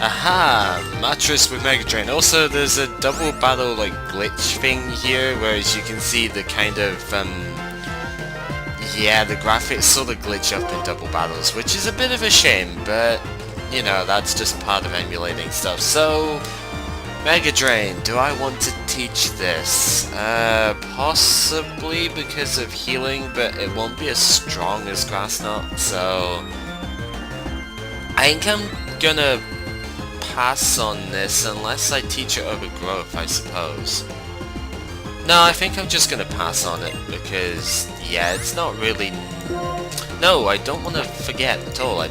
Aha! Mattress with Mega Drain. Also, there's a double battle like glitch thing here, where as you can see the kind of yeah, the graphics sort of glitch up in double battles, which is a bit of a shame, but you know, that's just part of emulating stuff. So, Mega Drain, do I want to teach this? Possibly because of healing, but it won't be as strong as Grass Knot, so I think I'm gonna pass on this unless I teach it Overgrowth, I suppose. No, I think I'm just gonna pass on it because, yeah, it's not really... No, I don't want to forget at all.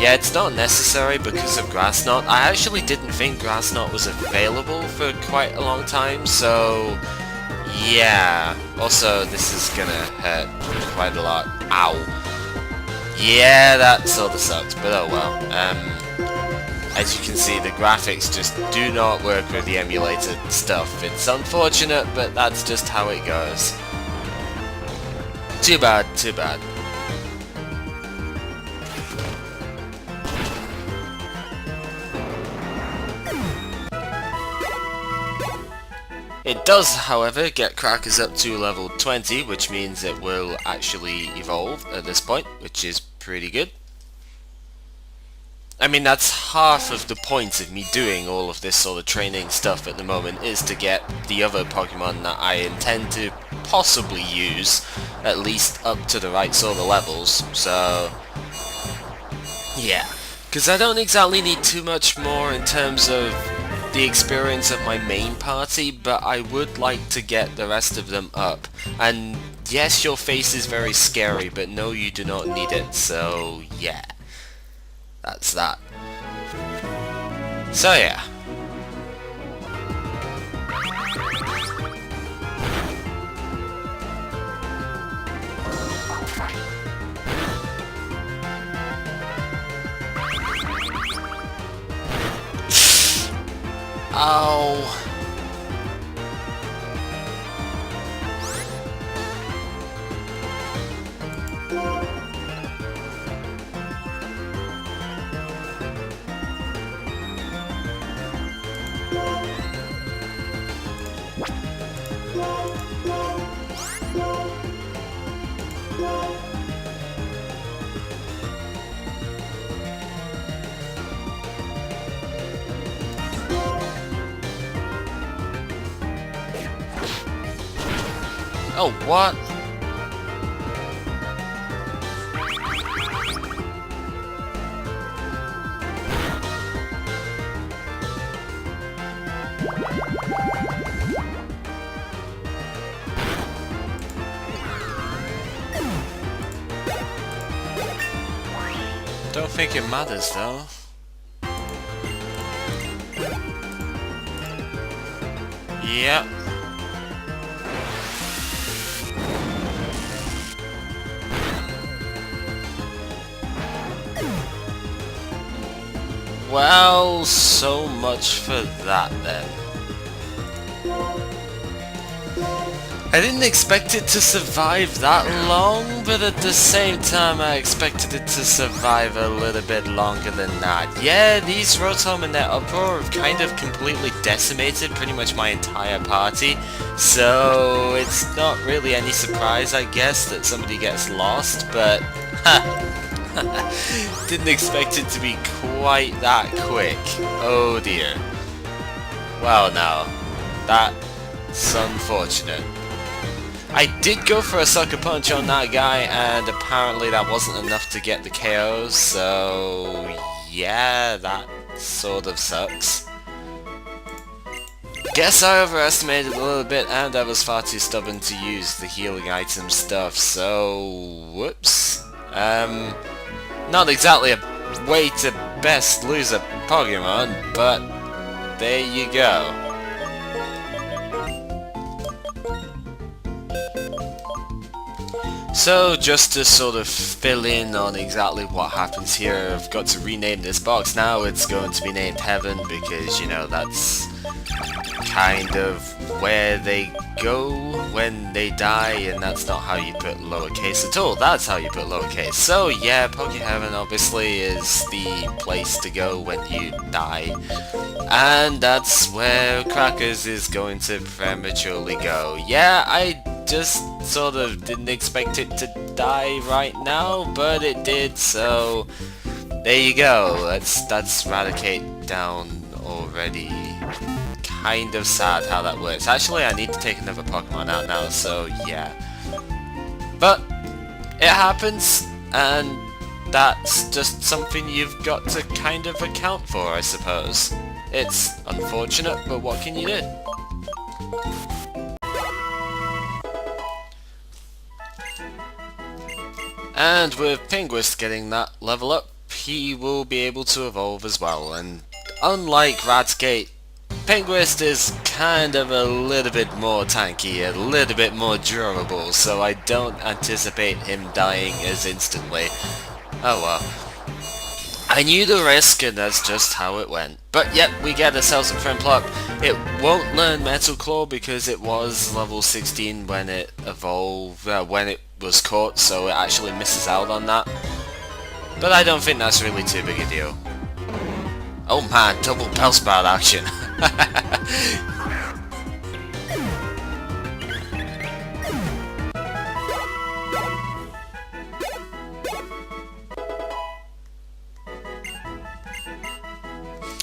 Yeah, it's not necessary because of Grass Knot. I actually didn't think Grass Knot was available for quite a long time, so... Yeah. Also, this is gonna hurt quite a lot. Ow. Yeah, that sort of sucks, but oh well. As you can see, the graphics just do not work with the emulated stuff. It's unfortunate, but that's just how it goes. Too bad, too bad. It does, however, get Crackers up to level 20, which means it will actually evolve at this point, which is pretty good. I mean, that's half of the point of me doing all of this sort of training stuff at the moment, is to get the other Pokemon that I intend to possibly use, at least up to the right sort of levels, so... yeah. Because I don't exactly need too much more in terms of the experience of my main party, but I would like to get the rest of them up. And yes, your face is very scary, but no, you do not need it, so yeah. That's that. So yeah. Ow. Oh, what? Don't think it matters though. Yep. Well, so much for that then. I didn't expect it to survive that long, but at the same time I expected it to survive a little bit longer than that. Yeah, these Rotom and their Uproar have kind of completely decimated pretty much my entire party, so it's not really any surprise, I guess, that somebody gets lost, but didn't expect it to be quite that quick. Oh dear. Well now, that's unfortunate. I did go for a Sucker Punch on that guy, and apparently that wasn't enough to get the KO, so yeah, that sort of sucks. Guess I overestimated a little bit, and I was far too stubborn to use the healing item stuff, so whoops. Not exactly a way to best lose a Pokemon, but there you go. So, just to sort of fill in on exactly what happens here, I've got to rename this box now. It's going to be named Heaven because, you know, that's kind of where they go when they die, and that's not how you put lowercase at all. That's how you put lowercase. So yeah, Pokeheaven obviously is the place to go when you die. And that's where Crackers is going to prematurely go. Yeah, I just sort of didn't expect it to die right now, but it did, so there you go. That's Raticate down already. Kind of sad how that works. Actually, I need to take another Pokemon out now, so yeah. But it happens, and that's just something you've got to kind of account for, I suppose. It's unfortunate, but what can you do? And with Pinguist getting that level up, he will be able to evolve as well, and unlike Raticate, Pinguist is kind of a little bit more tanky, a little bit more durable, so I don't anticipate him dying as instantly. Oh well. I knew the risk, and that's just how it went. But yep, we get ourselves a Primplop. It won't learn Metal Claw because it was level 16 when it evolved, when it was caught, so it actually misses out on that. But I don't think that's really too big a deal. Oh man, double Bellsprout action.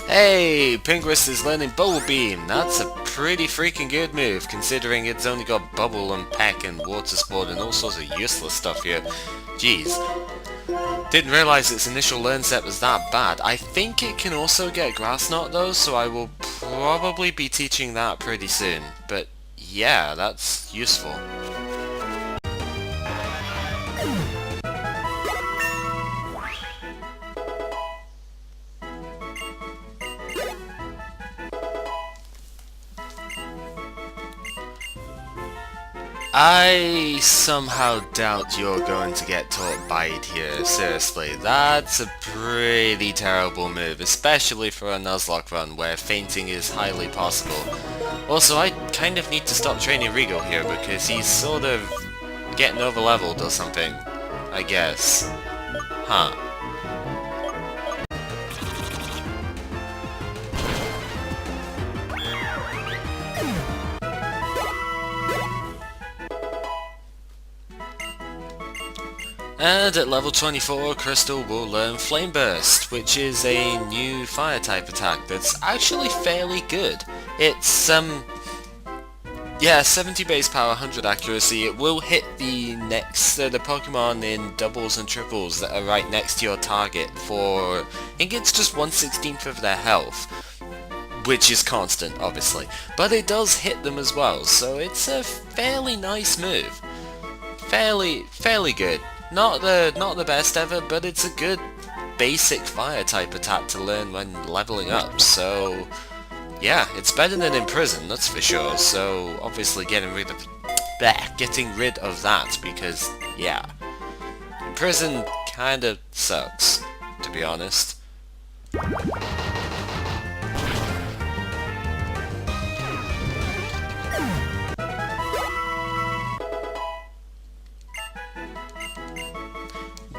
Hey, Pinguist is learning Bubble Beam. That's a pretty freaking good move, considering it's only got Bubble and Peck and Water Sport and all sorts of useless stuff here. Jeez. Didn't realize its initial learn set was that bad. I think it can also get Grass Knot though, so I will probably be teaching that pretty soon. But yeah, that's useful. I somehow doubt you're going to get taught Bite here, seriously. That's a pretty terrible move, especially for a Nuzlocke run where fainting is highly possible. Also, I kind of need to stop training Regal here because he's sort of getting overleveled or something, I guess. Huh. And at level 24, Crystal will learn Flame Burst, which is a new fire type attack that's actually fairly good. It's, yeah, 70 base power, 100 accuracy. It will hit the the Pokemon in doubles and triples that are right next to your target for, I think it's just 1/16 of their health, which is constant, obviously. But it does hit them as well, so it's a fairly nice move. Fairly good. Not the best ever, but it's a good basic fire type attack to learn when leveling up, so yeah, it's better than Imprison, that's for sure. So obviously getting rid of that, because yeah, Imprison kinda sucks, to be honest.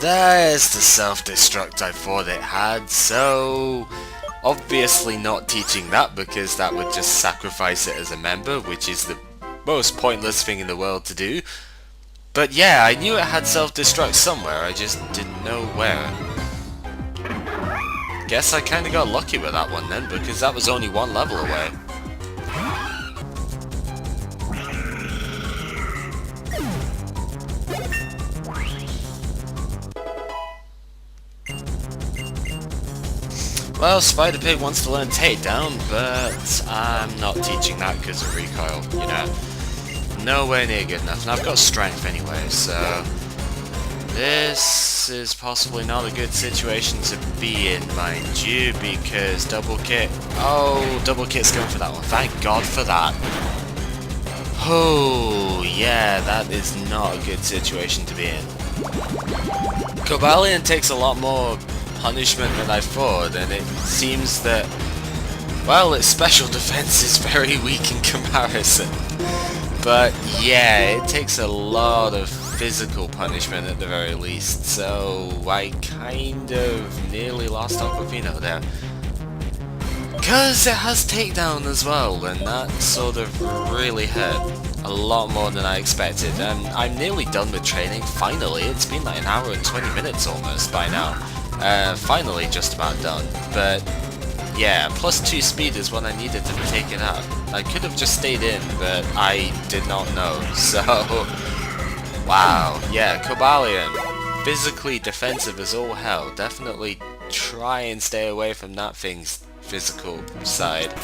There's the self-destruct I thought it had, so obviously not teaching that because that would just sacrifice it as a member, which is the most pointless thing in the world to do. But yeah, I knew it had self-destruct somewhere, I just didn't know where. Guess I kinda got lucky with that one then, because that was only one level away. Well, Spider Pig wants to learn Takedown, but I'm not teaching that because of recoil, you know. Nowhere near good enough, and I've got strength anyway, so this is possibly not a good situation to be in, mind you, because Double Kick... Oh, Double Kick's going for that one. Thank God for that. Oh, yeah, that is not a good situation to be in. Cobalion takes a lot more punishment than I thought, and it seems that, well, its special defense is very weak in comparison. But yeah, it takes a lot of physical punishment at the very least, so I kind of nearly lost Aquafina there. Because it has takedown as well, and that sort of really hurt. A lot more than I expected, and I'm nearly done with training, finally. It's been like an hour and 20 minutes almost by now. Finally just about done, but yeah, +2 speed is what I needed to take it out. I could have just stayed in, but I did not know, so... Wow, yeah, Cobalion, physically defensive as all hell. Definitely try and stay away from that thing's physical side.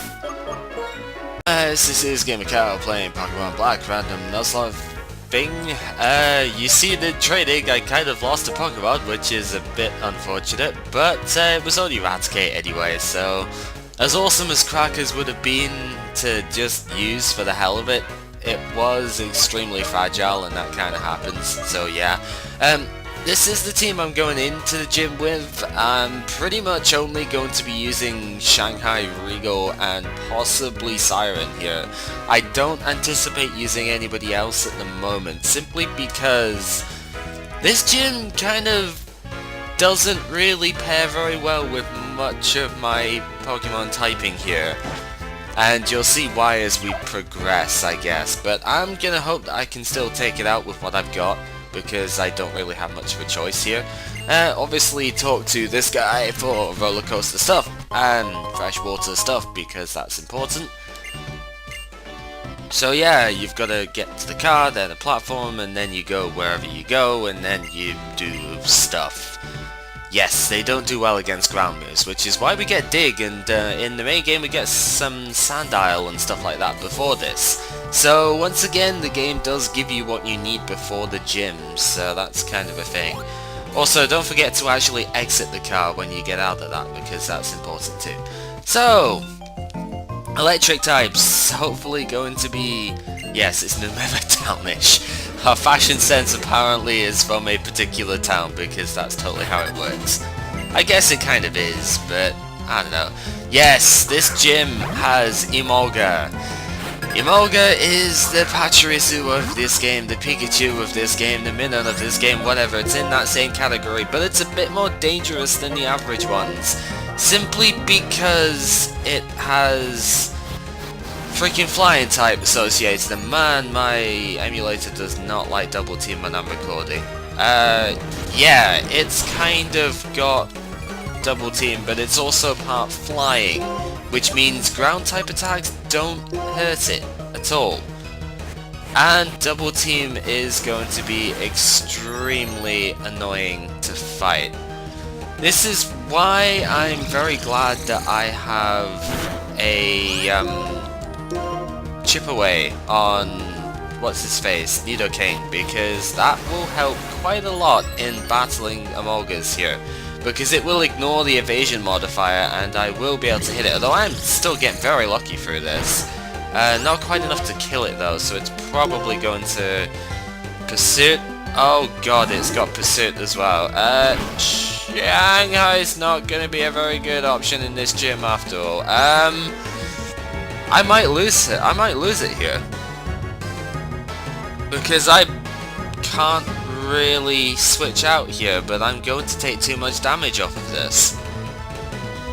This is Gamer Cow playing Pokemon Black Random Nuzlocke thing. You see the trading, I kind of lost a Pokemon, which is a bit unfortunate, but it was only Raticate anyway, so as awesome as Crackers would have been to just use for the hell of it, it was extremely fragile and that kind of happens, so yeah. This is the team I'm going into the gym with. I'm pretty much only going to be using Shanghai, Regal, and possibly Siren here. I don't anticipate using anybody else at the moment, simply because this gym kind of doesn't really pair very well with much of my Pokemon typing here. And you'll see why as we progress, I guess. But I'm gonna hope that I can still take it out with what I've got, because I don't really have much of a choice here. Obviously talk to this guy for roller coaster stuff and freshwater stuff because that's important. So yeah, you've got to get to the car, then a platform, and then you go wherever you go, and then you do stuff. Yes, they don't do well against ground moves, which is why we get Dig, and in the main game we get some Sandile and stuff like that before this. So once again, the game does give you what you need before the gym, so that's kind of a thing. Also, don't forget to actually exit the car when you get out of that, because that's important too. So, electric types, hopefully going to be... Yes, it's Numeva Townish. Our fashion sense apparently is from a particular town, because that's totally how it works. I guess it kind of is, but I don't know. Yes, this gym has Emolga. Emolga is the Pachirisu of this game, the Pikachu of this game, the Minun of this game, whatever. It's in that same category, but it's a bit more dangerous than the average ones. Simply because it has freaking flying type associated, and man, my emulator does not like double team when I'm recording. Yeah, it's kind of got double team, but it's also part flying, which means ground type attacks don't hurt it at all. And double team is going to be extremely annoying to fight. This is why I'm very glad that I have a chip away on what's his face, Nidoking, because that will help quite a lot in battling Emolgas here. Because it will ignore the evasion modifier and I will be able to hit it, although I'm still getting very lucky through this. Not quite enough to kill it though, so it's probably going to... Pursuit? Oh god, it's got Pursuit as well. Shanghai's not going to be a very good option in this gym after all. I might lose it. I might lose it here. Because I can't really switch out here, but I'm going to take too much damage off of this.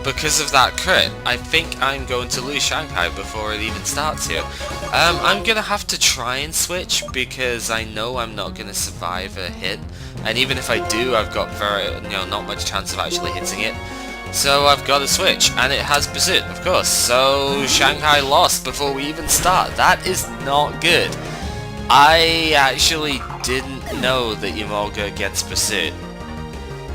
Because of that crit, I think I'm going to lose Shanghai before it even starts here. I'm going to have to try and switch, because I know I'm not going to survive a hit. And even if I do, I've got not much chance of actually hitting it. So I've got to switch, and it has Pursuit, of course. So Shanghai lost before we even start. That is not good. I actually didn't know that Emolga gets Pursuit.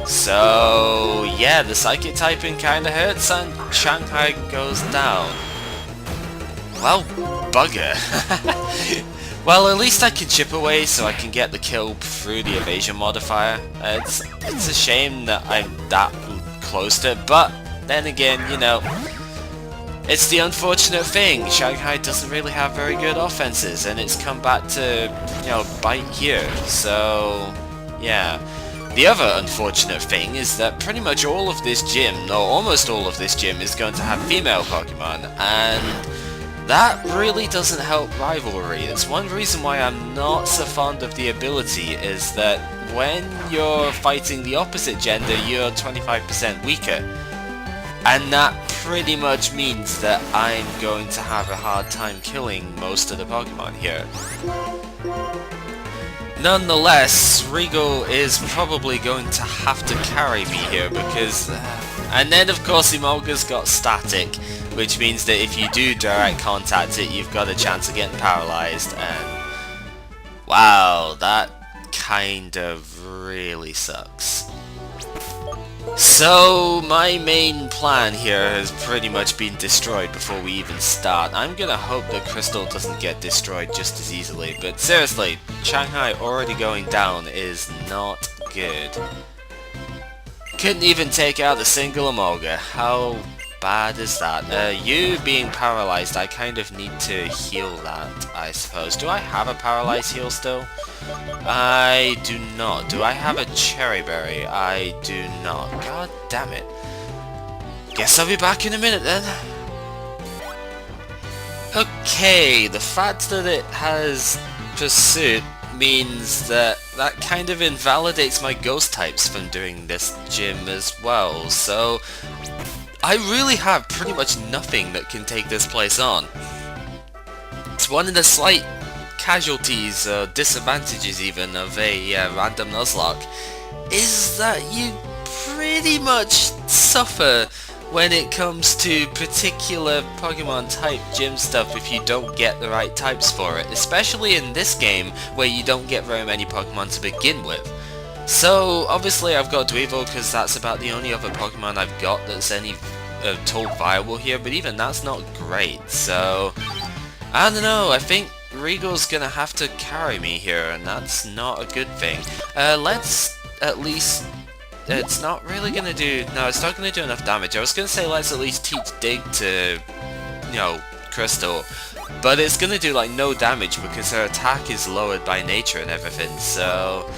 So yeah, the Psychic typing kinda hurts and Shanghai goes down. Well, bugger. Well, at least I can chip away so I can get the kill through the evasion modifier. It's a shame that I'm that close to it, but then again, you know, it's the unfortunate thing. Shanghai doesn't really have very good offenses, and it's come back to, you know, bite here. So, yeah. The other unfortunate thing is that pretty much all of this gym, or almost all of this gym, is going to have female Pokemon, and that really doesn't help rivalry. It's one reason why I'm not so fond of the ability, is that when you're fighting the opposite gender, you're 25% weaker. And that pretty much means that I'm going to have a hard time killing most of the Pokemon here. Nonetheless, Regal is probably going to have to carry me here because... and then of course Emolga's got static, which means that if you do direct contact it, you've got a chance of getting paralyzed, and... wow, that kind of really sucks. So, my main plan here has pretty much been destroyed before we even start. I'm gonna hope that Crystal doesn't get destroyed just as easily, but seriously, Shanghai already going down is not good. Couldn't even take out a single Emolga. How bad is that? You being paralyzed, I kind of need to heal that, I suppose. Do I have a paralyzed heal still? I do not. Do I have a cherry berry? I do not. God damn it. Guess I'll be back in a minute then. Okay, the fact that it has Pursuit means that kind of invalidates my ghost types from doing this gym as well, so I really have pretty much nothing that can take this place on. It's one of the slight casualties, or disadvantages even, of a random Nuzlocke, is that you pretty much suffer when it comes to particular Pokemon type gym stuff if you don't get the right types for it, especially in this game where you don't get very many Pokemon to begin with. So obviously I've got Dweevil because that's about the only other Pokemon I've got that's any at all viable here, but even that's not great, so I don't know, I think Regal's gonna have to carry me here, and that's not a good thing. Let's at least... it's not really gonna do... no, it's not gonna do enough damage. I was gonna say let's at least teach Dig to, you know, Crystal, but it's gonna do like no damage because her attack is lowered by nature and everything, so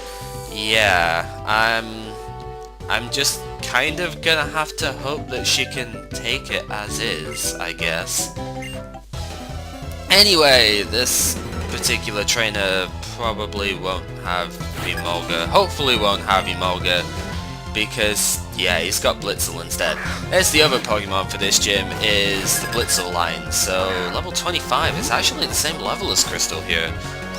yeah, I'm just kind of gonna have to hope that she can take it as is, I guess. Anyway, this particular trainer probably won't have Emolga, hopefully won't have Emolga, because, yeah, he's got Blitzel instead. There's the other Pokemon for this gym, is the Blitzel line, so level 25 is actually the same level as Crystal here.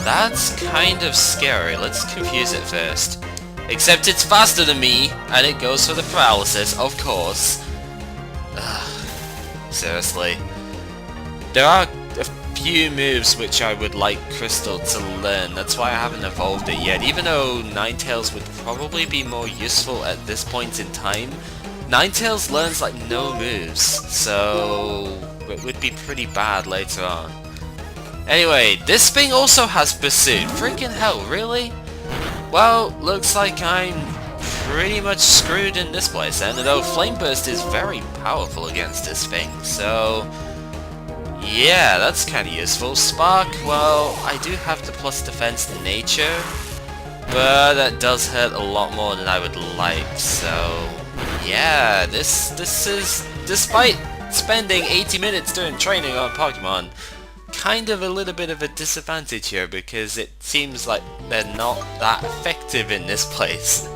That's kind of scary, let's confuse it first. Except it's faster than me, and it goes for the paralysis, of course. Ugh, seriously. There are a few moves which I would like Crystal to learn, that's why I haven't evolved it yet, even though Ninetales would probably be more useful at this point in time. Ninetales learns like no moves, so it would be pretty bad later on. Anyway, this thing also has Pursuit, freaking hell, really? Well, looks like I'm pretty much screwed in this place then, although Flame Burst is very powerful against this thing, so yeah, that's kind of useful. Spark, well, I do have the plus defense to nature, but that does hurt a lot more than I would like, so yeah, this is, despite spending 80 minutes doing training on Pokemon, kind of a little bit of a disadvantage here because it seems like they're not that effective in this place.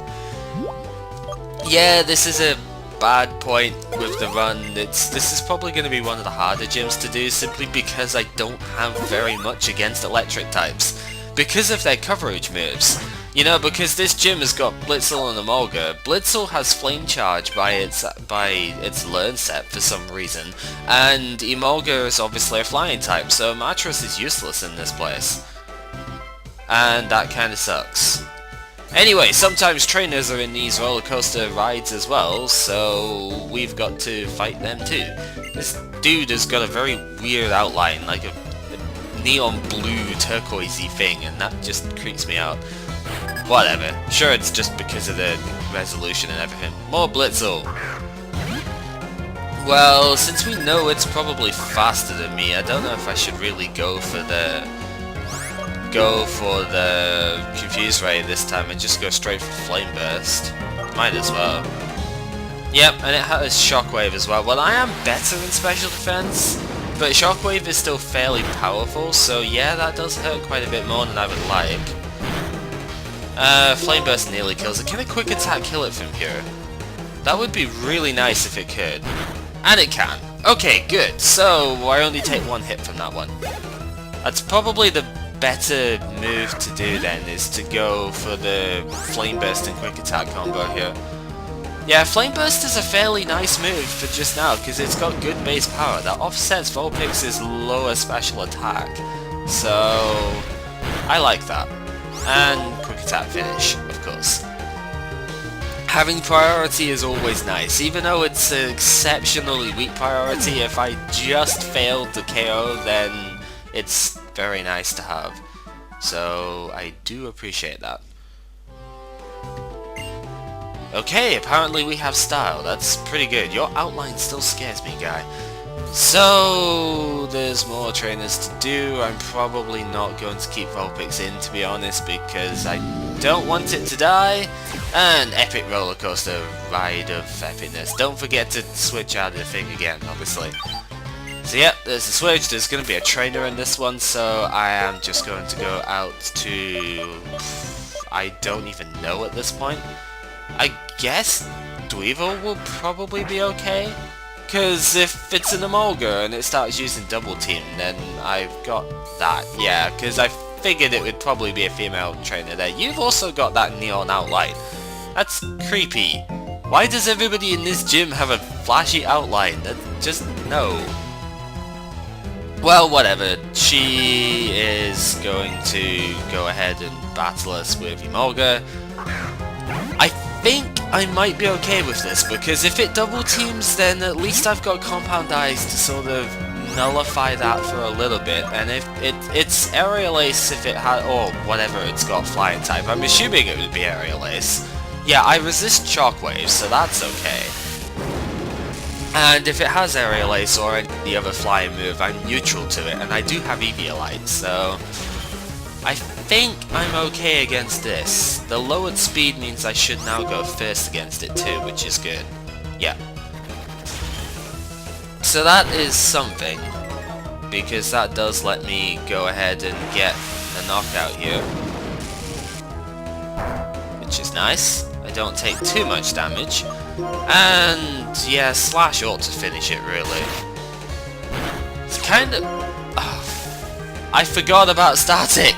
Yeah, this is a bad point with the run. This is probably going to be one of the harder gyms to do simply because I don't have very much against electric types because of their coverage moves. You know, because this gym has got Blitzel and Emolga. Blitzel has Flame Charge by its learn set for some reason, and Emolga is obviously a flying type, so Mattress is useless in this place. And that kinda sucks. Anyway, sometimes trainers are in these roller coaster rides as well, so we've got to fight them too. This dude has got a very weird outline, like a neon blue turquoisey thing, and that just creeps me out. Whatever. Sure, it's just because of the resolution and everything. More Blitzel! Well, since we know it's probably faster than me, I don't know if I should really go for the Confuse Ray this time and just go straight for Flame Burst. Might as well. Yep, and it has Shockwave as well. Well, I am better in Special Defense, But Shockwave is still fairly powerful, so yeah, that does hurt quite a bit more than I would like. Flame Burst nearly kills it. Can a Quick Attack kill it from here? That would be really nice if it could. And it can. Okay, good. So, I only take one hit from that one. That's probably the better move to do then, is to go for the Flame Burst and Quick Attack combo here. Yeah, Flame Burst is a fairly nice move for just now, because it's got good base power. That offsets Vulpix's lower special attack. So, I like that. And Quick Attack finish, of course. Having priority is always nice, even though it's an exceptionally weak priority. If I just failed the KO, then it's very nice to have. So I do appreciate that. Okay, apparently we have style. That's pretty good. Your outline still scares me, guy. So there's more trainers to do. I'm probably not going to keep Vulpix in, to be honest, because I don't want it to die. And epic roller coaster ride of epicness. Don't forget to switch out of the thing again, obviously. So yeah, there's a switch. There's going to be a trainer in this one, so I am just going to go out to... I don't even know at this point. I guess Dweevil will probably be okay. Because if it's an Emolga and it starts using Double Team, then I've got that. Yeah, because I figured it would probably be a female trainer there. You've also got that neon outline. That's creepy. Why does everybody in this gym have a flashy outline? Just no. Well, whatever. She is going to go ahead and battle us with Emolga. I think I might be okay with this, because if it double teams, then at least I've got Compound Eyes to sort of nullify that for a little bit. And if it's Aerial Ace if it had, or whatever it's got flying type. I'm assuming it would be Aerial Ace. Yeah, I resist Shockwave, so that's okay. And if it has Aerial Ace or any other flying move, I'm neutral to it, and I do have Eviolite, so I think I'm okay against this. The lowered speed means I should now go first against it too, which is good. Yeah. So that is something, because that does let me go ahead and get a knockout here, which is nice. I don't take too much damage, and yeah, Slash ought to finish it really. It's kind of... Oh, I forgot about Static!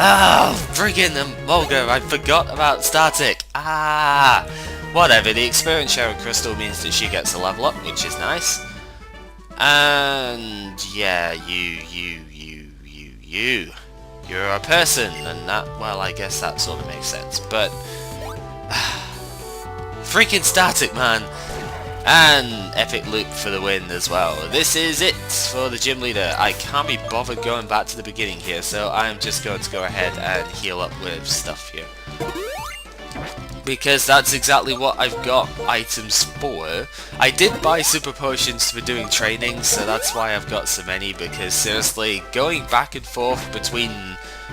Oh, friggin' Emolga, I forgot about Static! Ah! Whatever, the Experience Share Crystal means that she gets a level up, which is nice. And yeah, you're a person, and that, well, I guess that sort of makes sense, but... freaking Static, man! And epic loop for the win as well. This is it for the gym leader. I can't be bothered going back to the beginning here, so I'm just going to go ahead and heal up with stuff here. Because that's exactly what I've got items for. I did buy super potions for doing training, so that's why I've got so many, because seriously, going back and forth between,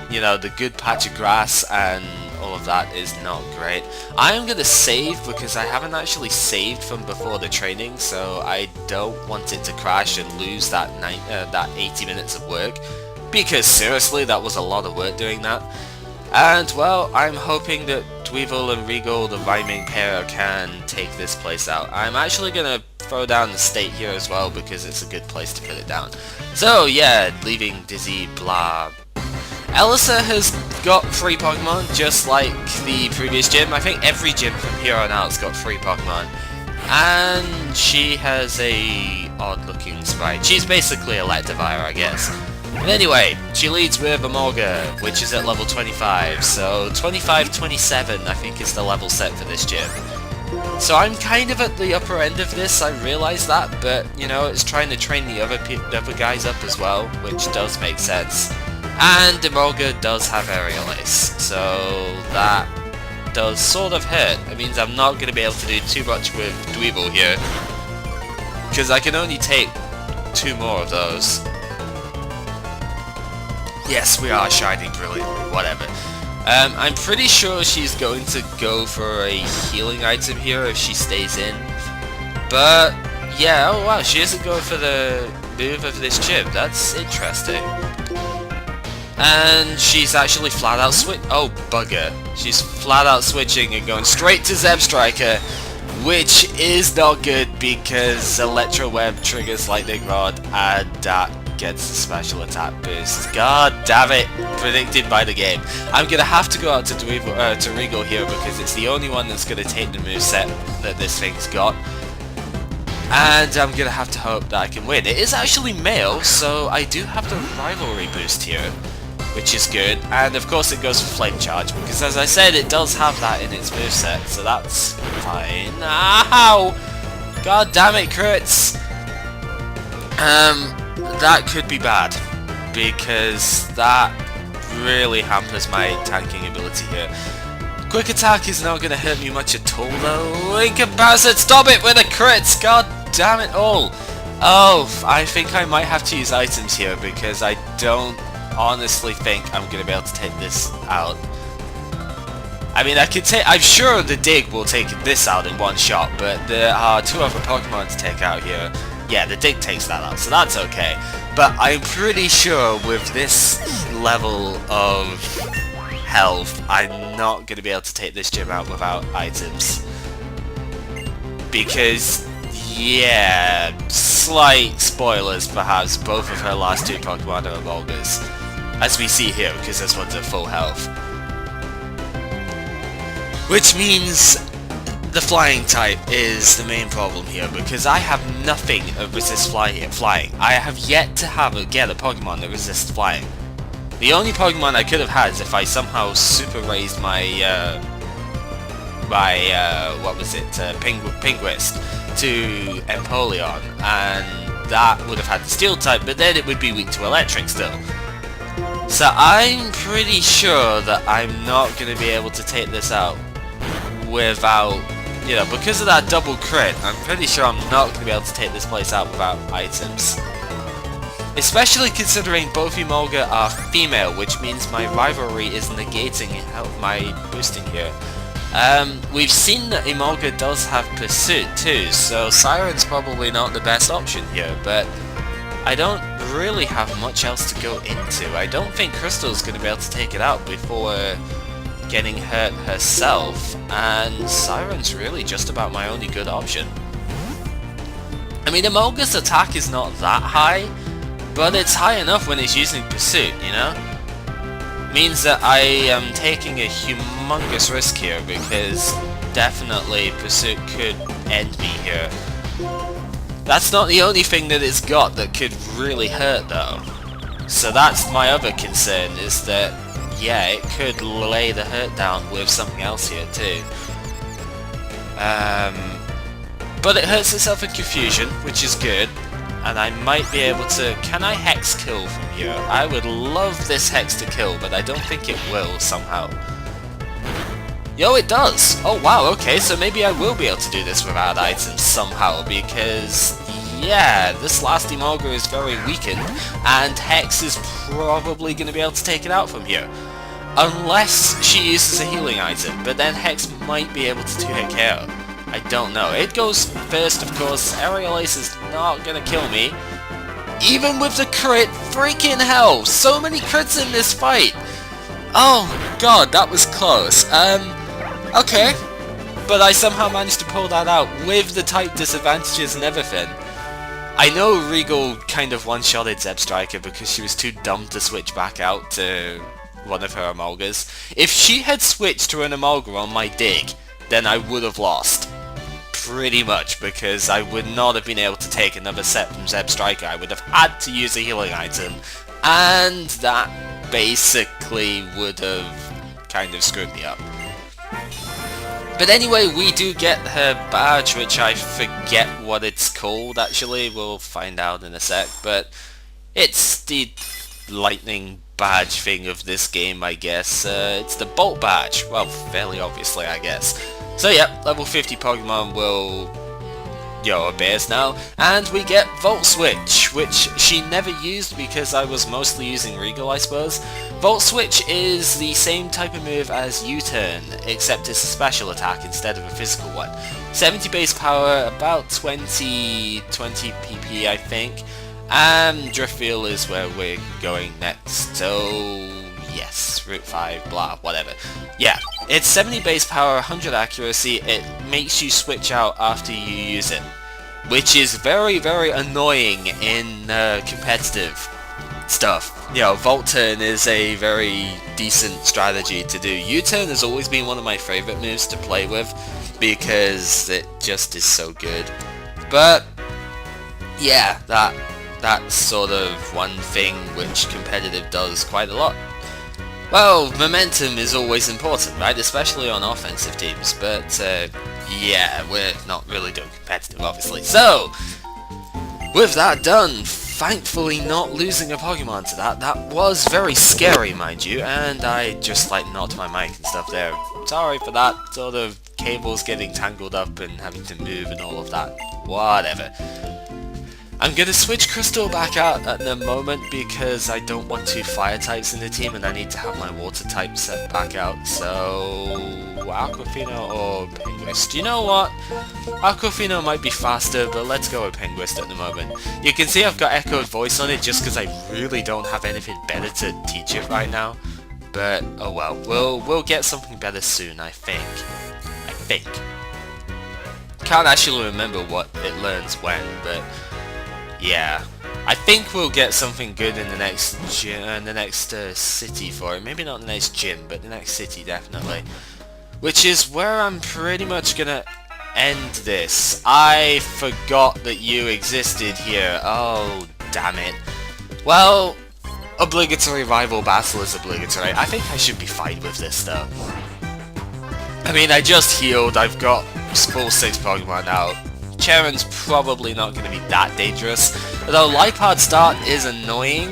you know, the good patch of grass and all of that is not great. I am going to save because I haven't actually saved from before the training, so I don't want it to crash and lose that 80 minutes of work, because seriously, that was a lot of work doing that. And well, I'm hoping that Dweevil and Regal, the rhyming pair, can take this place out. I'm actually going to throw down the state here as well, because it's a good place to put it down. So yeah, leaving Dizzy, blah. Elesa has got free Pokemon, just like the previous gym. I think every gym from here on out's got free Pokemon. And she has a odd-looking sprite. She's basically a Electivire, I guess. But anyway, she leads with Emolga, which is at level 25. So 25-27, I think, is the level set for this gym. So I'm kind of at the upper end of this, I realise that, but, you know, it's trying to train the other guys up as well, which does make sense. And Emolga does have Aerial Ace, so that does sort of hurt. It means I'm not going to be able to do too much with Dweevil here, because I can only take 2 more of those. Yes, we are shining brilliantly, whatever. I'm pretty sure she's going to go for a healing item here if she stays in. But, yeah, oh wow, she isn't going for the move of this gym. That's interesting. And she's actually flat out oh, bugger. She's flat out switching and going straight to Zeb Striker, which is not good because Electro Web triggers Lightning Rod and that gets the special attack boost. God damn it, predicted by the game. I'm gonna have to go out to Regal here because it's the only one that's gonna take the moveset that this thing's got. And I'm gonna have to hope that I can win. It is actually male, so I do have the rivalry boost here, which is good. And of course it goes for Flame Charge, because as I said, it does have that in its moveset, so that's fine. Ow! God damn it, crits! That could be bad, because that really hampers my tanking ability here. Quick attack is not going to hurt me much at all though, in comparison. Stop it with the crits! God damn it all! Oh, I think I might have to use items here, because I don't honestly think I'm going to be able to take this out. I mean, I'm sure the Dig will take this out in one shot, but there are two other Pokemon to take out here. Yeah, the Dig takes that out, so that's okay. But I'm pretty sure with this level of health, I'm not going to be able to take this gym out without items. Because, yeah, slight spoilers perhaps, both of her last two Pokemon are Emolgas. As we see here, because this one's at full health. Which means the flying type is the main problem here, because I have nothing of resist flying. I have yet to get a Pokemon that resists flying. The only Pokemon I could have had is if I somehow super raised my what was it, Pinguist to Empoleon, and that would have had the Steel type, but then it would be weak to Electric still. So I'm pretty sure that I'm not going to be able to take this out without, you know, because of that double crit, I'm pretty sure I'm not going to be able to take this place out without items. Especially considering both Emolga are female, which means my rivalry is negating my boosting here. We've seen that Emolga does have Pursuit too, so Siren's probably not the best option here, but I don't really have much else to go into. I don't think Crystal's going to be able to take it out before getting hurt herself, and Siren's really just about my only good option. I mean, Emolga's attack is not that high, but it's high enough when it's using Pursuit, you know? Means that I am taking a humongous risk here, because definitely Pursuit could end me here. That's not the only thing that it's got that could really hurt though. So that's my other concern, is that, yeah, it could lay the hurt down with something else here too. But it hurts itself in Confusion, which is good. And I might be able to... Can I Hex kill from here? I would love this Hex to kill, but I don't think it will somehow. Yo, it does! Oh wow, okay, so maybe I will be able to do this without items somehow, because, yeah, this last Emolga is very weakened, and Hex is probably going to be able to take it out from here. Unless she uses a healing item, but then Hex might be able to 2-hit KO. I don't know. It goes first, of course. Elesa is not going to kill me. Even with the crit, freaking hell! So many crits in this fight! Oh god, that was close. Okay. But I somehow managed to pull that out with the type disadvantages and everything. I know Regal kind of one-shotted Zeb Striker because she was too dumb to switch back out to one of her Emolgas. If she had switched to an Emolga on my Dig, then I would have lost. Pretty much, because I would not have been able to take another set from Zeb Striker. I would have had to use a healing item, and that basically would have kind of screwed me up. But anyway, we do get her badge, which I forget what it's called actually, we'll find out in a sec, but it's the lightning badge thing of this game, I guess. It's the Bolt badge, well, fairly obviously, I guess. So yeah, level 50 Pokemon will, obey us now, and we get Volt Switch, which she never used because I was mostly using Regal, I suppose. Volt Switch is the same type of move as U-Turn, except it's a special attack instead of a physical one. 70 base power, about 20 PP I think. And Driftfield is where we're going next, so yes, Route 5, blah, whatever. Yeah, it's 70 base power, 100 accuracy, it makes you switch out after you use it, which is very, very annoying in competitive stuff. You know, Volt Turn is a very decent strategy to do. U-Turn has always been one of my favourite moves to play with, because it just is so good. But yeah, that's sort of one thing which competitive does quite a lot. Well, momentum is always important, right? Especially on offensive teams, but yeah, we're not really doing competitive, obviously. So, with that done, thankfully not losing a Pokemon to that. That was very scary, mind you, and I just like knocked my mic and stuff there. Sorry for that, sort of cables getting tangled up and having to move and all of that. Whatever. I'm gonna switch Crystal back out at the moment because I don't want two fire types in the team and I need to have my water type set back out, so Aquafina or Penguist. You know what? Aquafina might be faster, but let's go with Penguist at the moment. You can see I've got echoed voice on it just because I really don't have anything better to teach it right now. But oh well, we'll get something better soon, I think. Can't actually remember what it learns when, but yeah, I think we'll get something good in the next city for it. Maybe not the next gym, but the next city definitely. Which is where I'm pretty much gonna end this. I forgot that you existed here. Oh, damn it. Well, obligatory rival battle is obligatory. I think I should be fine with this though. I mean, I just healed. I've got full 6 Pokemon out. Charon's probably not going to be that dangerous, although Lipard start is annoying.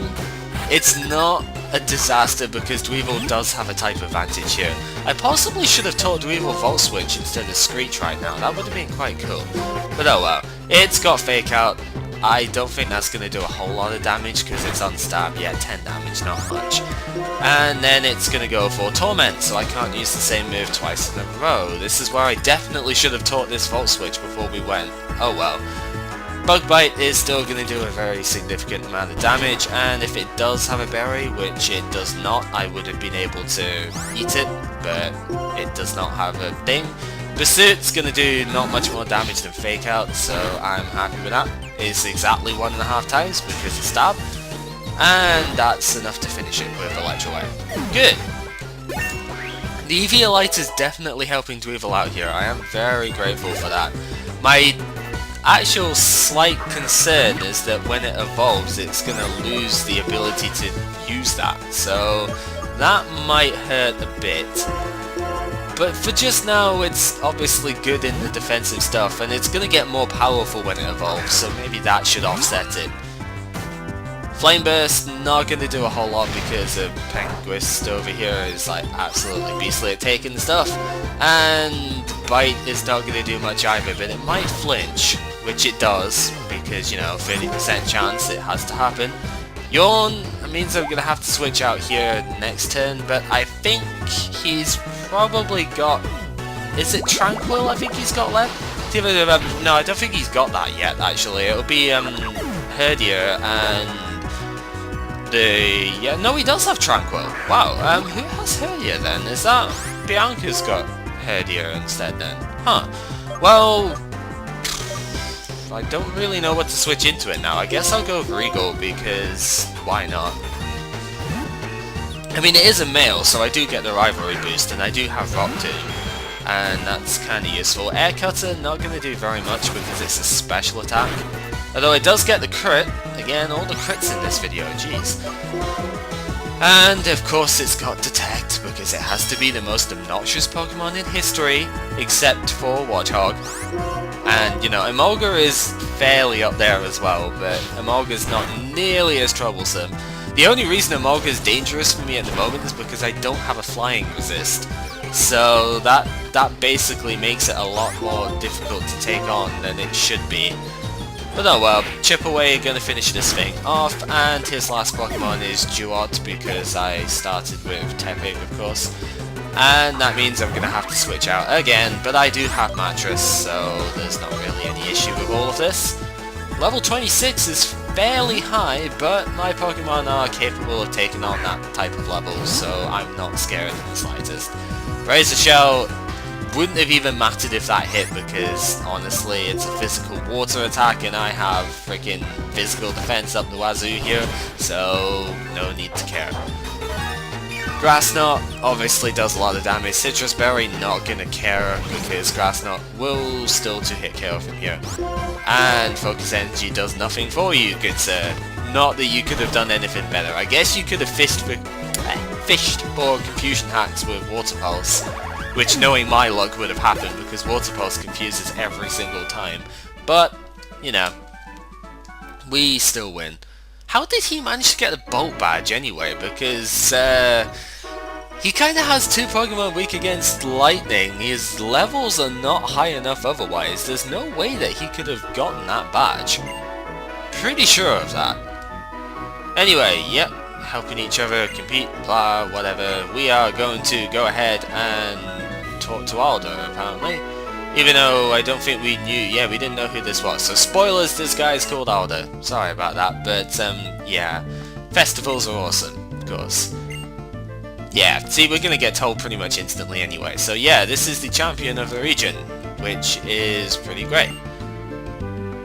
It's not a disaster because Dweevil does have a type advantage here. I possibly should have taught Dweevil Volt Switch instead of Screech right now, that would have been quite cool. But oh well, it's got Fake Out. I don't think that's going to do a whole lot of damage because it's unstab. Yeah, 10 damage, not much. And then it's going to go for Torment, so I can't use the same move twice in a row. This is where I definitely should have taught this Volt Switch before we went. Oh well. Bug Bite is still going to do a very significant amount of damage, and if it does have a berry, which it does not, I would have been able to eat it, but it does not have a thing. Pursuit's going to do not much more damage than Fake Out, so I'm happy with that. It's exactly 1.5 times because it's stab, and that's enough to finish it with Electrowave. Good! The Eviolite is definitely helping Dweevil out here, I am very grateful for that. My actual slight concern is that when it evolves it's going to lose the ability to use that, so that might hurt a bit. But for just now, it's obviously good in the defensive stuff, and it's going to get more powerful when it evolves, so maybe that should offset it. Flame Burst, not going to do a whole lot because of Penguist over here is like absolutely beastly at taking stuff, and Bite is not going to do much either, but it might flinch, which it does, because, you know, 30% chance it has to happen. Yawn means I'm going to have to switch out here next turn, but I think he's probably got... Is it Tranquil I think he's got left? No, I don't think he's got that yet, actually. It'll be Herdier and the... Yeah, no, he does have Tranquil. Wow, who has Herdier then? Is that... Bianca's got Herdier instead then? Huh. Well... I don't really know what to switch into it now. I guess I'll go with Regal because why not? I mean, it is a male, so I do get the rivalry boost, and I do have Rock Tomb, and that's kind of useful. Air Cutter, not going to do very much because it's a special attack. Although it does get the crit. Again, all the crits in this video, jeez. And of course it's got Detect, because it has to be the most obnoxious Pokemon in history, except for Watchog. And, you know, Emolga is fairly up there as well, but Emolga's not nearly as troublesome. The only reason Emolga is dangerous for me at the moment is because I don't have a flying resist. So that basically makes it a lot more difficult to take on than it should be. But oh well, Chip Away gonna finish this thing off, and his last Pokemon is Duot because I started with Tepig, of course. And that means I'm gonna have to switch out again, but I do have Mattress, so there's not really any issue with all of this. Level 26 is fairly high, but my Pokemon are capable of taking on that type of level, so I'm not scared in the slightest. Razor Shell wouldn't have even mattered if that hit, because honestly it's a physical water attack and I have freaking physical defense up the wazoo here, so no need to care. Grass Knot obviously does a lot of damage. Citrus Berry not gonna care because Grass Knot will still 2-hit KO from here. And Focus Energy does nothing for you, good sir. Not that you could have done anything better. I guess you could have fished for Confusion Hacks with Water Pulse, which knowing my luck would have happened because Water Pulse confuses every single time. But, you know, we still win. How did he manage to get the Bolt Badge anyway? Because he kind of has 2 Pokemon weak against Lightning. His levels are not high enough otherwise. There's no way that he could have gotten that badge. Pretty sure of that. Anyway, yep, helping each other compete, blah, whatever. We are going to go ahead and talk to Aldo, apparently. Even though I don't think we knew, yeah, we didn't know who this was. So spoilers, this guy's called Aldo. Sorry about that, but yeah. Festivals are awesome, of course. Yeah, see, we're gonna get told pretty much instantly anyway. So yeah, this is the champion of the region, which is pretty great.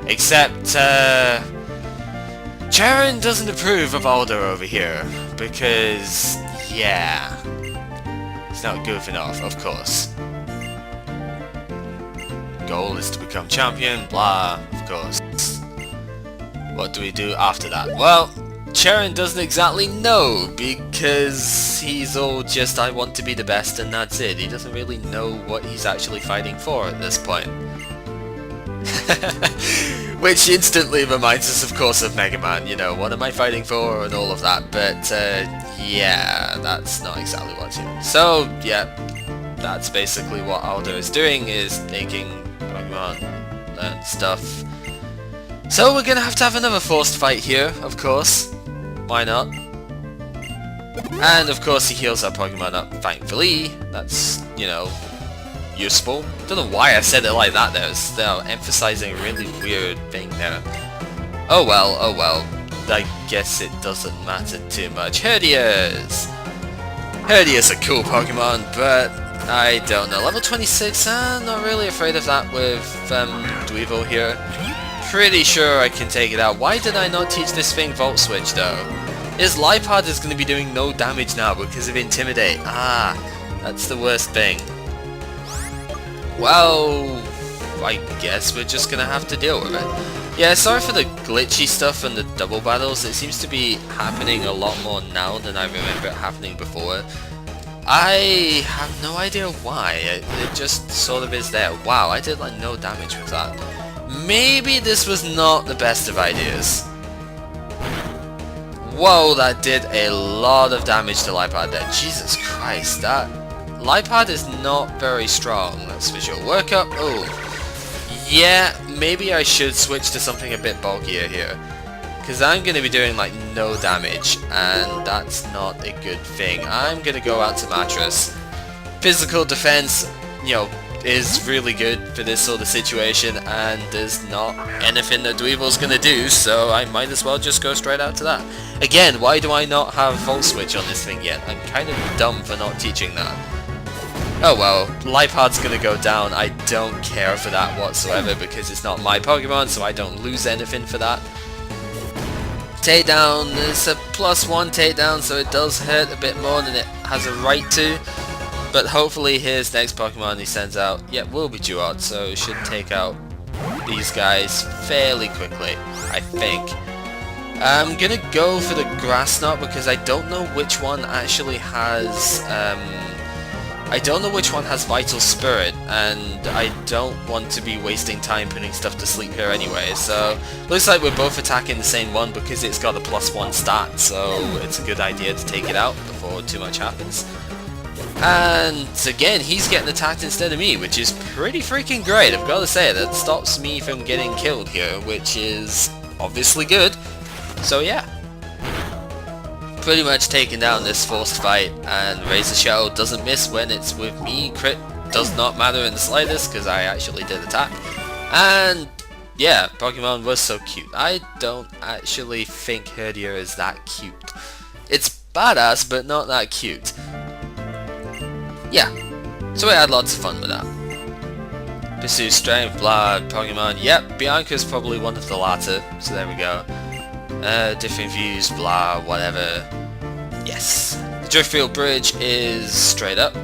Except, Charon doesn't approve of Aldo over here, because, yeah, he's not goofing off, of course. Goal is to become champion, blah, of course. What do we do after that? Well, Charon doesn't exactly know, because he's all just, I want to be the best and that's it. He doesn't really know what he's actually fighting for at this point. Which instantly reminds us, of course, of Mega Man, you know, what am I fighting for and all of that, but yeah, that's not exactly what's here. So, yeah, that's basically what Aldo is doing, is making Pokemon and stuff. So we're gonna have another forced fight here, of course. Why not? And of course he heals our Pokemon up, thankfully. That's, you know, useful. Don't know why I said it like that there. They're emphasizing a really weird thing there. Oh well, oh well. I guess it doesn't matter too much. Herdias! Herdias are cool Pokemon, but I don't know. Level 26, not really afraid of that with Dweevil here. Pretty sure I can take it out. Why did I not teach this thing Volt Switch though? His Lipard is going to be doing no damage now because of Intimidate. Ah, that's the worst thing. Well, I guess we're just going to have to deal with it. Yeah, sorry for the glitchy stuff and the double battles. It seems to be happening a lot more now than I remember it happening before. I have no idea why. It just sort of is there. Wow, I did like no damage with that. Maybe this was not the best of ideas. Whoa, that did a lot of damage to Lipard there. Jesus Christ, that Lipard is not very strong. That's visual workup. Oh, yeah, maybe I should switch to something a bit bulkier here, because I'm going to be doing like no damage, and that's not a good thing. I'm going to go out to Mattress. Physical defense, you know, is really good for this sort of situation, and there's not anything that Dweevil's gonna do, so I might as well just go straight out to that. Again, why do I not have Volt Switch on this thing yet? I'm kind of dumb for not teaching that. Oh well, Lipard's gonna go down. I don't care for that whatsoever because it's not my Pokemon, so I don't lose anything for that. Takedown is a +1 takedown, so it does hurt a bit more than it has a right to. But hopefully his next Pokemon he sends out, yeah, will be Duod, so should take out these guys fairly quickly, I think. I'm gonna go for the Grass Knot because I don't know which one actually has, Vital Spirit, and I don't want to be wasting time putting stuff to sleep here anyway, so looks like we're both attacking the same one because it's got a +1 stat, so it's a good idea to take it out before too much happens. And again, he's getting attacked instead of me, which is pretty freaking great, I've got to say. That stops me from getting killed here, which is obviously good. So yeah, pretty much taking down this forced fight, and Razor Shell doesn't miss when it's with me. Crit does not matter in the slightest because I actually did attack. And yeah, Pokemon was so cute. I don't actually think Herdier is that cute. It's badass, but not that cute. Yeah, so we had lots of fun with that. Pursue strength, blah, Pokemon. Yep, Bianca's probably one of the latter, so there we go. Different views, blah, whatever. Yes. The Driftfield Bridge is straight up,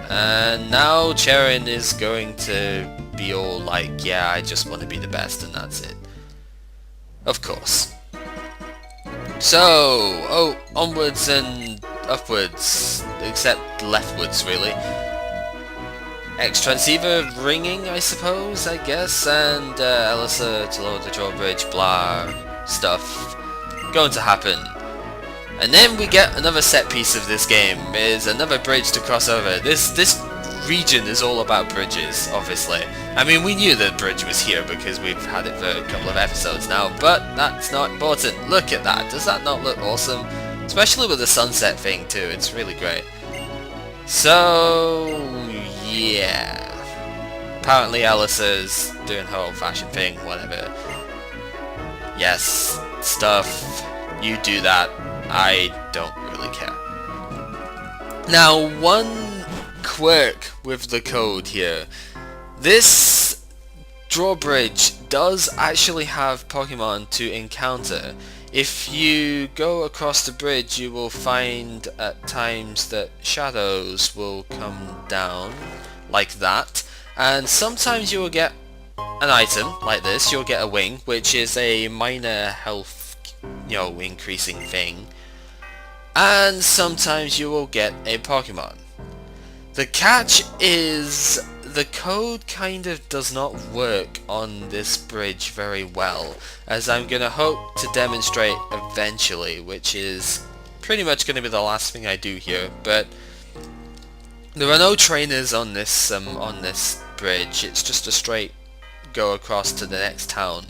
and now Charon is going to be all like, yeah, I just want to be the best, and that's it. Of course. So, oh, onwards and upwards, except leftwards, really. X-Transceiver ringing, I suppose, I guess, and Elesa to lower the drawbridge, blah, stuff going to happen. And then we get another set piece of this game, is another bridge to cross over. This region is all about bridges, obviously. I mean, we knew the bridge was here because we've had it for a couple of episodes now, but that's not important. Look at that, does that not look awesome? Especially with the sunset thing too, it's really great. So, yeah. Apparently Elisa's doing her old-fashioned thing, whatever. Yes, stuff, you do that. I don't really care. Now, one quirk with the code here. This drawbridge does actually have Pokemon to encounter. If you go across the bridge, you will find at times that shadows will come down like that, and sometimes you will get an item like this. You'll get a wing, which is a minor health, you know, increasing thing, and sometimes you will get a Pokemon. The catch is the code kind of does not work on this bridge very well, as I'm going to hope to demonstrate eventually, which is pretty much going to be the last thing I do here. But there are no trainers on this bridge. It's just a straight go across to the next town,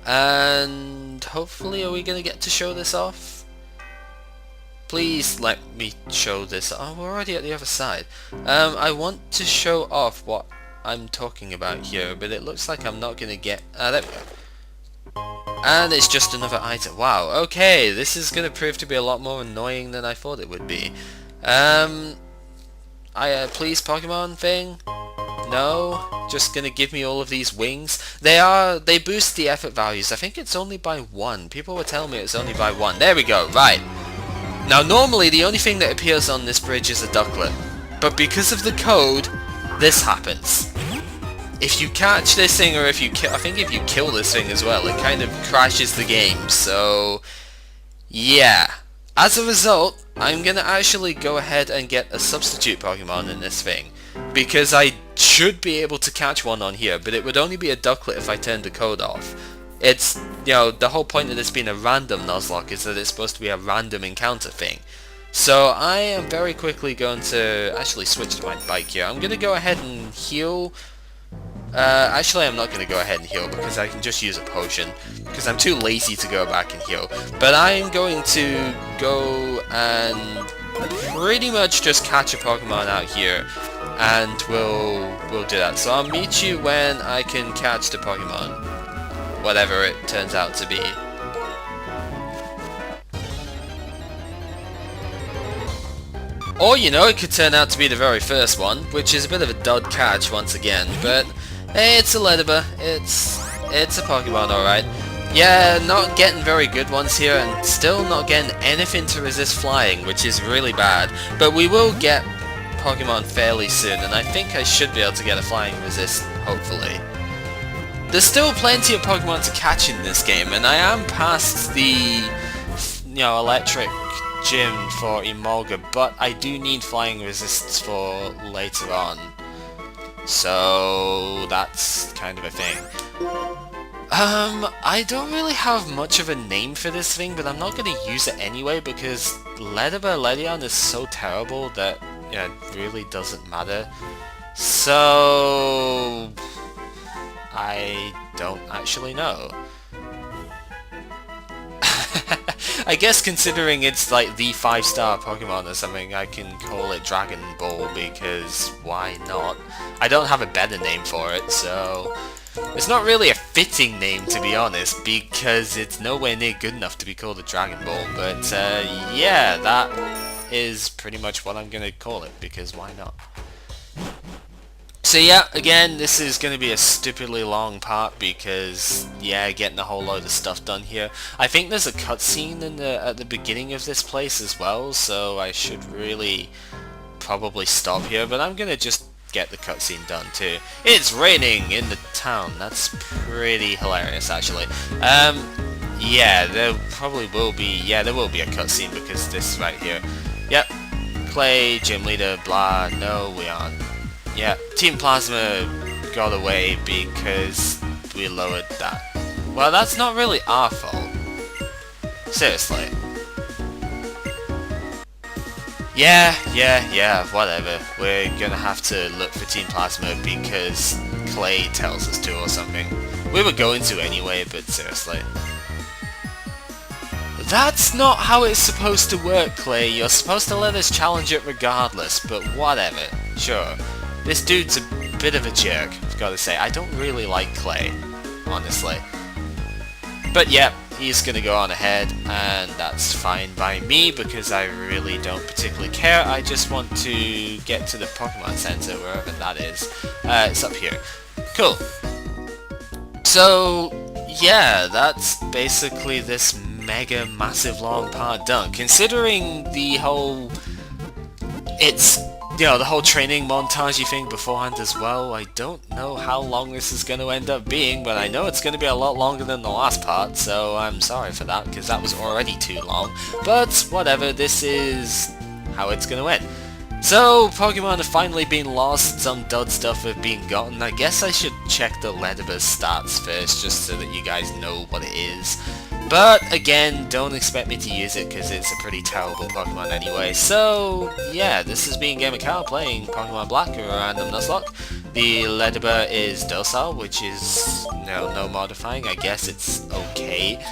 and hopefully, are we going to get to show this off? Please let me show this. Oh, we're already at the other side. I want to show off what I'm talking about here, but it looks like I'm not going to get... there we go. And it's just another item. Wow, okay, this is going to prove to be a lot more annoying than I thought it would be. Please, Pokemon thing? No? Just going to give me all of these wings? They boost the effort values. I think it's only by 1. People were telling me it's only by 1. There we go, right. Now normally the only thing that appears on this bridge is a ducklet, but because of the code, this happens. If you catch this thing, or if you kill, I think if you kill this thing as well, it kind of crashes the game, so yeah. As a result, I'm gonna actually go ahead and get a substitute Pokemon in this thing, because I should be able to catch one on here, but it would only be a ducklet if I turned the code off. It's, you know, the whole point of this being a random Nuzlocke is that it's supposed to be a random encounter thing. So I am very quickly going to actually switch to my bike here. I'm going to go ahead and heal. Actually, I'm not going to go ahead and heal because I can just use a potion, because I'm too lazy to go back and heal. But I'm going to go and pretty much just catch a Pokemon out here, and we'll do that. So I'll meet you when I can catch the Pokemon. Whatever it turns out to be. Or, you know, it could turn out to be the very first one, which is a bit of a dud catch once again, but hey, it's a Ledyba. It's a Pokemon, alright. Yeah, not getting very good ones here, and still not getting anything to resist flying, which is really bad. But we will get Pokemon fairly soon, and I think I should be able to get a flying resist, hopefully. There's still plenty of Pokemon to catch in this game, and I am past the, you know, electric gym for Emolga, but I do need flying resists for later on. So that's kind of a thing. I don't really have much of a name for this thing, but I'm not going to use it anyway because Ledyba is so terrible that, yeah, it really doesn't matter. So I don't actually know. I guess considering it's like the 5-star Pokemon or something, I can call it Dragon Ball because why not? I don't have a better name for it, so It's not really a fitting name, to be honest, because it's nowhere near good enough to be called a Dragon Ball, but yeah, that is pretty much what I'm gonna call it, because why not? So yeah, again, this is going to be a stupidly long part because, yeah, getting a whole load of stuff done here. I think there's a cutscene at the beginning of this place as well, so I should really probably stop here, but I'm going to just get the cutscene done too. It's raining in the town. That's pretty hilarious, actually. Yeah, there probably will be, yeah, there will be a cutscene because this right here. Yep, Clay, gym leader, blah, no, we aren't. Yeah, Team Plasma got away because we lowered that. Well, that's not really our fault. Seriously. Yeah, whatever. We're gonna have to look for Team Plasma because Clay tells us to or something. We were going to anyway, but seriously. That's not how it's supposed to work, Clay. You're supposed to let us challenge it regardless, but whatever. Sure. This dude's a bit of a jerk, I've got to say. I don't really like Clay, honestly. But yeah, he's going to go on ahead, and that's fine by me, because I really don't particularly care. I just want to get to the Pokemon Center, wherever that is. It's up here. Cool. So, yeah, that's basically this mega massive long part done. Considering the whole... you know, the whole training montagey thing beforehand as well, I don't know how long this is going to end up being, but I know it's going to be a lot longer than the last part, so I'm sorry for that, because that was already too long. But, whatever, this is how it's going to end. So, Pokemon have finally been lost, some dud stuff have been gotten. I guess I should check the Ledyba's stats first, just so that you guys know what it is. But, again, don't expect me to use it, because it's a pretty terrible Pokemon anyway. So, yeah, this has been GamerCal playing Pokemon Black or Random Nuzlocke. The Ledyba is docile, which is, no modifying. I guess it's okay.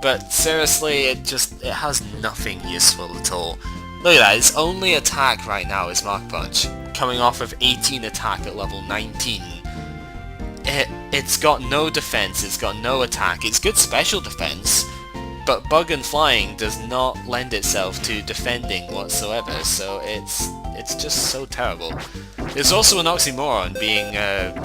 But, seriously, it has nothing useful at all. Look at that, its only attack right now is Mark Punch, coming off of 18 attack at level 19. It's got no defense, it's got no attack, it's good special defense, but bug and flying does not lend itself to defending whatsoever, so it's just so terrible. There's also an oxymoron being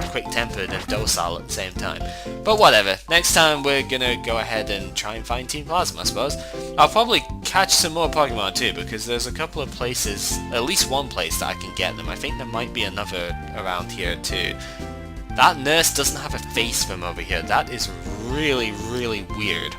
quick-tempered and docile at the same time. But whatever, next time we're gonna go ahead and try and find Team Plasma, I suppose. I'll probably catch some more Pokemon too, because there's a couple of places, at least one place that I can get them. I think there might be another around here too. That nurse doesn't have a face from over here. That is really, really weird.